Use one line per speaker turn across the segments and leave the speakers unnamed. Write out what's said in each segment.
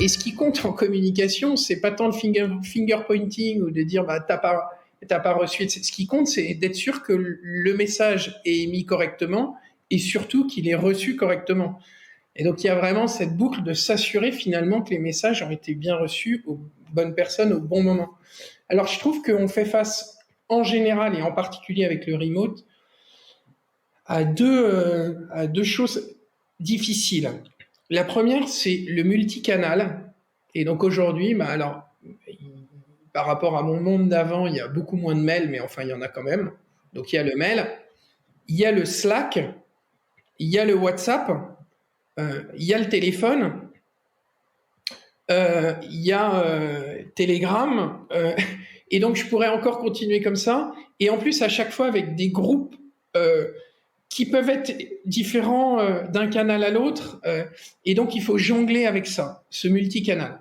Et ce qui compte en communication, c'est pas tant le finger pointing ou de dire bah t'as pas reçu. Ce qui compte, c'est d'être sûr que le message est émis correctement et surtout qu'il est reçu correctement. Et donc il y a vraiment cette boucle de s'assurer finalement que les messages ont été bien reçus aux bonnes personnes au bon moment. Alors je trouve qu'on fait face en général et en particulier avec le remote à deux choses difficiles. La première, c'est le multicanal. Et donc aujourd'hui, bah alors, par rapport à mon monde d'avant, il y a beaucoup moins de mails, mais enfin, il y en a quand même. Donc il y a le mail, il y a le Slack, il y a le WhatsApp, il y a le téléphone, il y a Telegram. Et donc je pourrais encore continuer comme ça. Et en plus, à chaque fois, avec des groupes qui peuvent être différents d'un canal à l'autre. Et donc, il faut jongler avec ça, ce multicanal.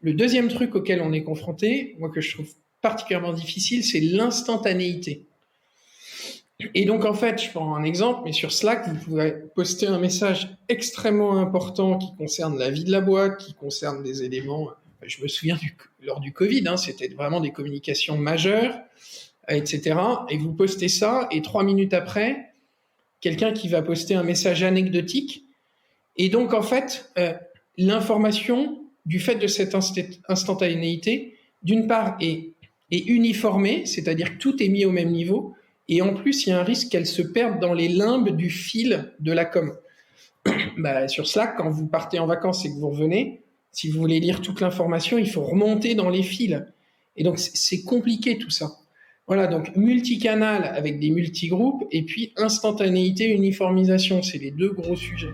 Le deuxième truc auquel on est confronté, moi que je trouve particulièrement difficile, c'est l'instantanéité. Et donc, en fait, je prends un exemple, mais sur Slack, vous pouvez poster un message extrêmement important qui concerne la vie de la boîte, qui concerne des éléments. Je me souviens lors du Covid, c'était vraiment des communications majeures, etc. Et vous postez ça, et 3 minutes après, quelqu'un qui va poster un message anecdotique. Et donc, en fait, l'information, du fait de cette instantanéité, d'une part, est uniformée, c'est-à-dire que tout est mis au même niveau, et en plus, il y a un risque qu'elle se perde dans les limbes du fil de la com. Sur Slack, quand vous partez en vacances et que vous revenez, si vous voulez lire toute l'information, il faut remonter dans les fils. Et donc, c'est compliqué tout ça. Voilà, donc multicanal avec des multigroupes, et puis instantanéité, uniformisation, c'est les deux gros sujets.